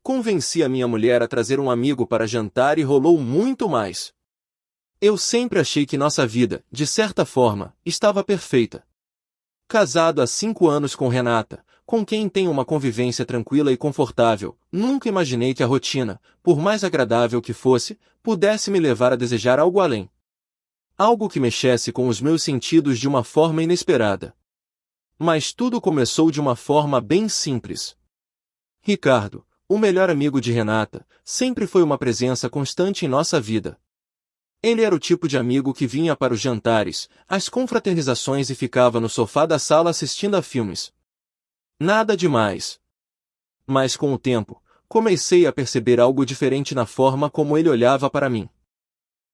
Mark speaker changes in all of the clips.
Speaker 1: Convenci a minha mulher a trazer um amigo para jantar e rolou muito mais. Eu sempre achei que nossa vida, de certa forma, estava perfeita. Casado há 5 anos com Renata, com quem tenho uma convivência tranquila e confortável, nunca imaginei que a rotina, por mais agradável que fosse, pudesse me levar a desejar algo além. Algo que mexesse com os meus sentidos de uma forma inesperada. Mas tudo começou de uma forma bem simples. Ricardo, o melhor amigo de Renata, sempre foi uma presença constante em nossa vida. Ele era o tipo de amigo que vinha para os jantares, as confraternizações e ficava no sofá da sala assistindo a filmes. Nada demais. Mas com o tempo, comecei a perceber algo diferente na forma como ele olhava para mim.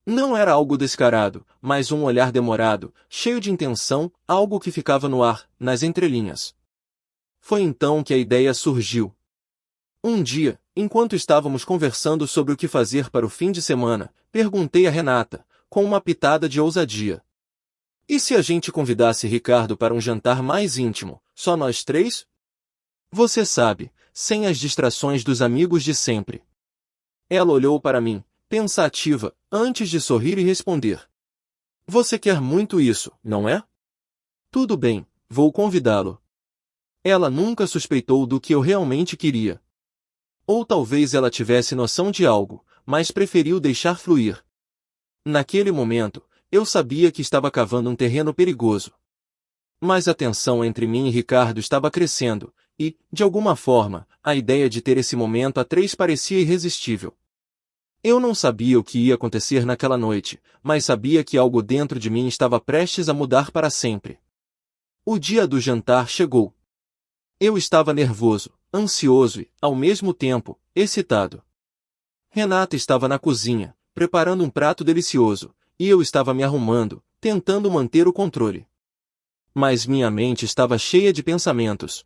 Speaker 1: Não era algo descarado, mas um olhar demorado, cheio de intenção, algo que ficava no ar, nas entrelinhas. Foi então que a ideia surgiu. Um dia, enquanto estávamos conversando sobre o que fazer para o fim de semana, perguntei a Renata, com uma pitada de ousadia. E se a gente convidasse Ricardo para um jantar mais íntimo, só nós três? Você sabe, sem as distrações dos amigos de sempre. Ela olhou para mim, pensativa, antes de sorrir e responder. Você quer muito isso, não é? Tudo bem, vou convidá-lo. Ela nunca suspeitou do que eu realmente queria. Ou talvez ela tivesse noção de algo, mas preferiu deixar fluir. Naquele momento, eu sabia que estava cavando um terreno perigoso. Mas a tensão entre mim e Ricardo estava crescendo, e, de alguma forma, a ideia de ter esse momento a três parecia irresistível. Eu não sabia o que ia acontecer naquela noite, mas sabia que algo dentro de mim estava prestes a mudar para sempre. O dia do jantar chegou. Eu estava nervoso, ansioso e, ao mesmo tempo, excitado. Renata estava na cozinha, preparando um prato delicioso, e eu estava me arrumando, tentando manter o controle. Mas minha mente estava cheia de pensamentos.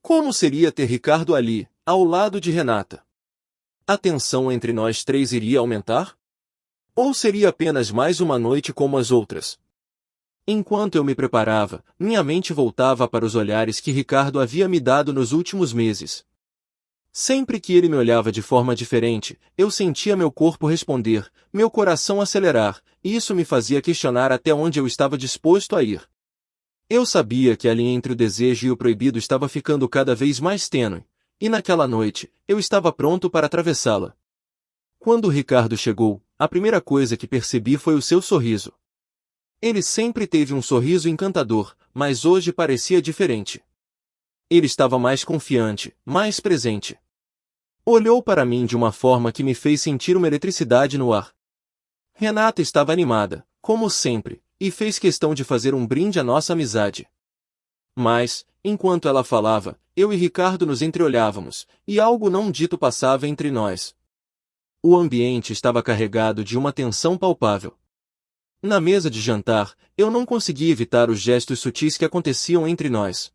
Speaker 1: Como seria ter Ricardo ali, ao lado de Renata? A tensão entre nós três iria aumentar? Ou seria apenas mais uma noite como as outras? Enquanto eu me preparava, minha mente voltava para os olhares que Ricardo havia me dado nos últimos meses. Sempre que ele me olhava de forma diferente, eu sentia meu corpo responder, meu coração acelerar, e isso me fazia questionar até onde eu estava disposto a ir. Eu sabia que a linha entre o desejo e o proibido estava ficando cada vez mais tênue, e naquela noite, eu estava pronto para atravessá-la. Quando Ricardo chegou, a primeira coisa que percebi foi o seu sorriso. Ele sempre teve um sorriso encantador, mas hoje parecia diferente. Ele estava mais confiante, mais presente. Olhou para mim de uma forma que me fez sentir uma eletricidade no ar. Renata estava animada, como sempre, e fez questão de fazer um brinde à nossa amizade. Mas, enquanto ela falava, eu e Ricardo nos entreolhávamos, e algo não dito passava entre nós. O ambiente estava carregado de uma tensão palpável. Na mesa de jantar, eu não conseguia evitar os gestos sutis que aconteciam entre nós.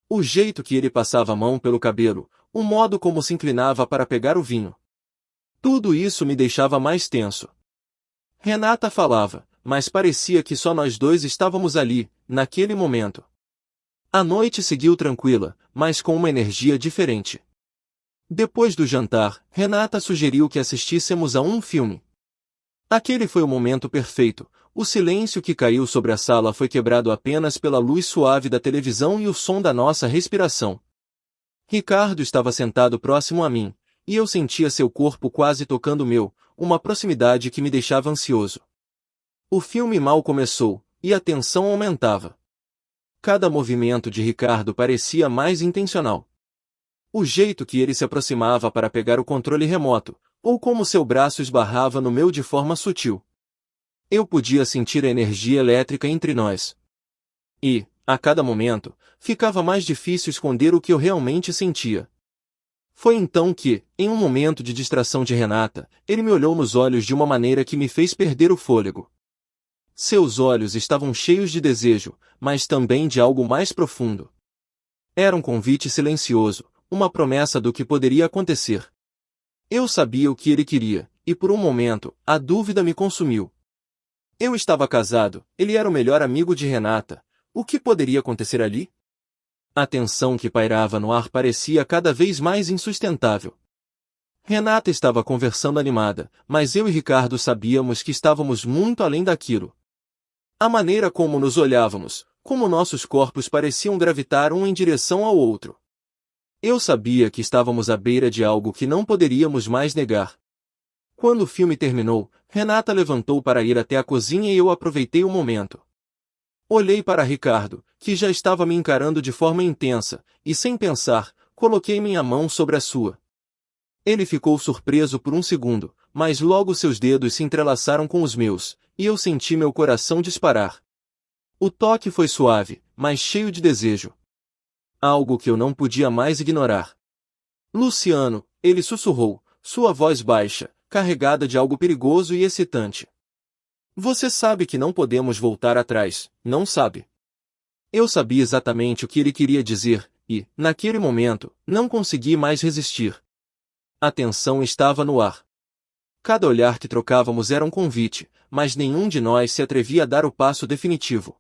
Speaker 1: O jeito que ele passava a mão pelo cabelo, o modo como se inclinava para pegar o vinho. Tudo isso me deixava mais tenso. Renata falava, mas parecia que só nós dois estávamos ali, naquele momento. A noite seguiu tranquila, mas com uma energia diferente. Depois do jantar, Renata sugeriu que assistíssemos a um filme. Aquele foi o momento perfeito. O silêncio que caiu sobre a sala foi quebrado apenas pela luz suave da televisão e o som da nossa respiração. Ricardo estava sentado próximo a mim, e eu sentia seu corpo quase tocando o meu, uma proximidade que me deixava ansioso. O filme mal começou, e a tensão aumentava. Cada movimento de Ricardo parecia mais intencional. O jeito que ele se aproximava para pegar o controle remoto, ou como seu braço esbarrava no meu de forma sutil. Eu podia sentir a energia elétrica entre nós. E, a cada momento, ficava mais difícil esconder o que eu realmente sentia. Foi então que, em um momento de distração de Renata, ele me olhou nos olhos de uma maneira que me fez perder o fôlego. Seus olhos estavam cheios de desejo, mas também de algo mais profundo. Era um convite silencioso, uma promessa do que poderia acontecer. Eu sabia o que ele queria, e por um momento, a dúvida me consumiu. Eu estava casado, ele era o melhor amigo de Renata. O que poderia acontecer ali? A tensão que pairava no ar parecia cada vez mais insustentável. Renata estava conversando animada, mas eu e Ricardo sabíamos que estávamos muito além daquilo. A maneira como nos olhávamos, como nossos corpos pareciam gravitar um em direção ao outro. Eu sabia que estávamos à beira de algo que não poderíamos mais negar. Quando o filme terminou, Renata levantou para ir até a cozinha e eu aproveitei o momento. Olhei para Ricardo, que já estava me encarando de forma intensa, e sem pensar, coloquei minha mão sobre a sua. Ele ficou surpreso por um segundo, mas logo seus dedos se entrelaçaram com os meus, e eu senti meu coração disparar. O toque foi suave, mas cheio de desejo. Algo que eu não podia mais ignorar. Luciano, ele sussurrou, sua voz baixa, carregada de algo perigoso e excitante. Você sabe que não podemos voltar atrás, não sabe? Eu sabia exatamente o que ele queria dizer, e, naquele momento, não consegui mais resistir. A tensão estava no ar. Cada olhar que trocávamos era um convite, mas nenhum de nós se atrevia a dar o passo definitivo.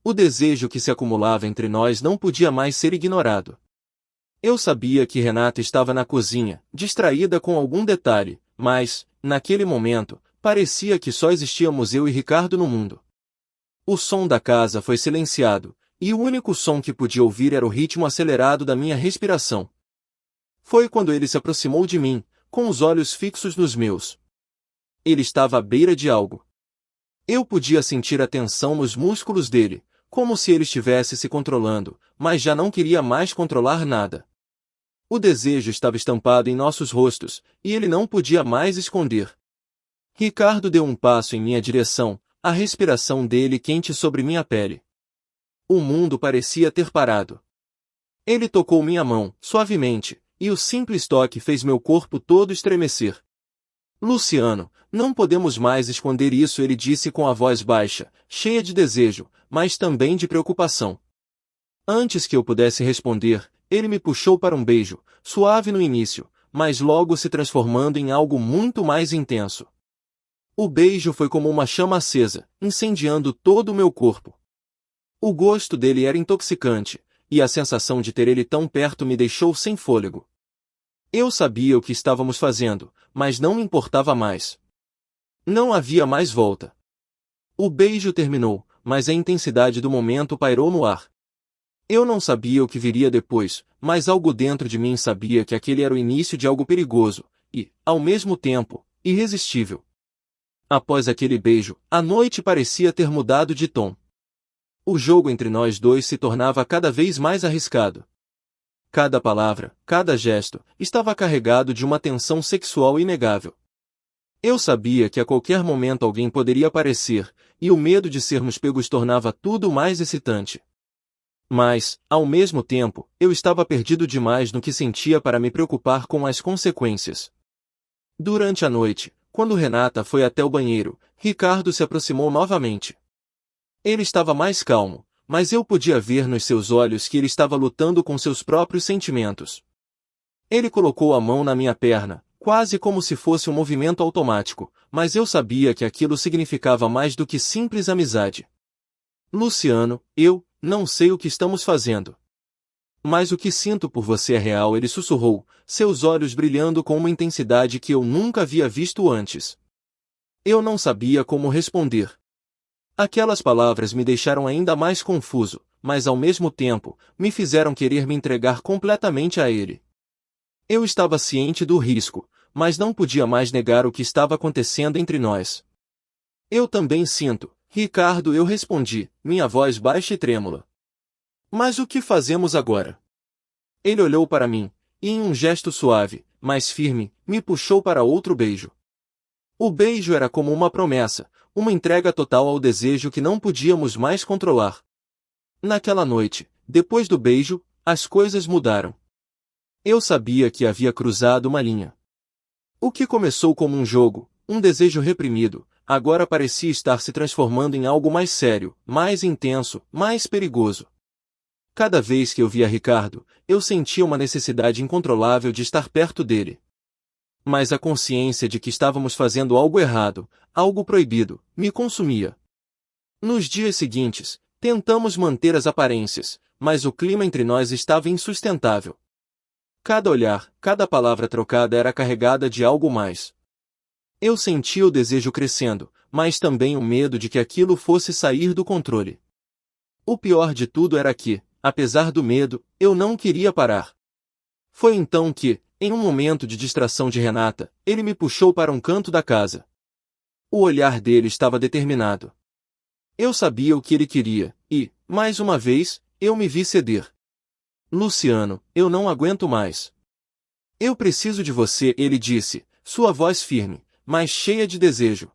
Speaker 1: O desejo que se acumulava entre nós não podia mais ser ignorado. Eu sabia que Renata estava na cozinha, distraída com algum detalhe, mas, naquele momento, parecia que só existíamos eu e Ricardo no mundo. O som da casa foi silenciado, e o único som que podia ouvir era o ritmo acelerado da minha respiração. Foi quando ele se aproximou de mim, com os olhos fixos nos meus. Ele estava à beira de algo. Eu podia sentir a tensão nos músculos dele, como se ele estivesse se controlando, mas já não queria mais controlar nada. O desejo estava estampado em nossos rostos, e ele não podia mais esconder. Ricardo deu um passo em minha direção, a respiração dele quente sobre minha pele. O mundo parecia ter parado. Ele tocou minha mão, suavemente, e o simples toque fez meu corpo todo estremecer. Luciano, não podemos mais esconder isso, ele disse com a voz baixa, cheia de desejo, mas também de preocupação. Antes que eu pudesse responder, ele me puxou para um beijo, suave no início, mas logo se transformando em algo muito mais intenso. O beijo foi como uma chama acesa, incendiando todo o meu corpo. O gosto dele era intoxicante, e a sensação de ter ele tão perto me deixou sem fôlego. Eu sabia o que estávamos fazendo, mas não me importava mais. Não havia mais volta. O beijo terminou, mas a intensidade do momento pairou no ar. Eu não sabia o que viria depois, mas algo dentro de mim sabia que aquele era o início de algo perigoso, e, ao mesmo tempo, irresistível. Após aquele beijo, a noite parecia ter mudado de tom. O jogo entre nós dois se tornava cada vez mais arriscado. Cada palavra, cada gesto, estava carregado de uma tensão sexual inegável. Eu sabia que a qualquer momento alguém poderia aparecer, e o medo de sermos pegos tornava tudo mais excitante. Mas, ao mesmo tempo, eu estava perdido demais no que sentia para me preocupar com as consequências. Durante a noite, quando Renata foi até o banheiro, Ricardo se aproximou novamente. Ele estava mais calmo, mas eu podia ver nos seus olhos que ele estava lutando com seus próprios sentimentos. Ele colocou a mão na minha perna, quase como se fosse um movimento automático, mas eu sabia que aquilo significava mais do que simples amizade. Luciano, eu não sei o que estamos fazendo. Mas o que sinto por você é real, ele sussurrou, seus olhos brilhando com uma intensidade que eu nunca havia visto antes. Eu não sabia como responder. Aquelas palavras me deixaram ainda mais confuso, mas ao mesmo tempo, me fizeram querer me entregar completamente a ele. Eu estava ciente do risco, mas não podia mais negar o que estava acontecendo entre nós. Eu também sinto, Ricardo, eu respondi, minha voz baixa e trêmula. Mas o que fazemos agora? Ele olhou para mim, e em um gesto suave, mas firme, me puxou para outro beijo. O beijo era como uma promessa, uma entrega total ao desejo que não podíamos mais controlar. Naquela noite, depois do beijo, as coisas mudaram. Eu sabia que havia cruzado uma linha. O que começou como um jogo, um desejo reprimido, agora parecia estar se transformando em algo mais sério, mais intenso, mais perigoso. Cada vez que eu via Ricardo, eu sentia uma necessidade incontrolável de estar perto dele. Mas a consciência de que estávamos fazendo algo errado, algo proibido, me consumia. Nos dias seguintes, tentamos manter as aparências, mas o clima entre nós estava insustentável. Cada olhar, cada palavra trocada era carregada de algo mais. Eu sentia o desejo crescendo, mas também o medo de que aquilo fosse sair do controle. O pior de tudo era que, apesar do medo, eu não queria parar. Foi então que, em um momento de distração de Renata, ele me puxou para um canto da casa. O olhar dele estava determinado. Eu sabia o que ele queria, e, mais uma vez, eu me vi ceder. Luciano, eu não aguento mais. Eu preciso de você, ele disse, sua voz firme, mas cheia de desejo.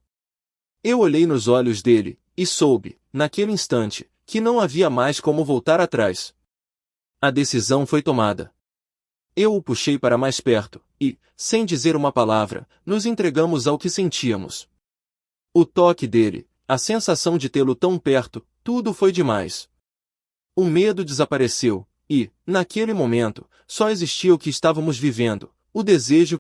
Speaker 1: Eu olhei nos olhos dele, e soube, naquele instante, que não havia mais como voltar atrás. A decisão foi tomada. Eu o puxei para mais perto, e, sem dizer uma palavra, nos entregamos ao que sentíamos. O toque dele, a sensação de tê-lo tão perto, tudo foi demais. O medo desapareceu, e, naquele momento, só existia o que estávamos vivendo, o desejo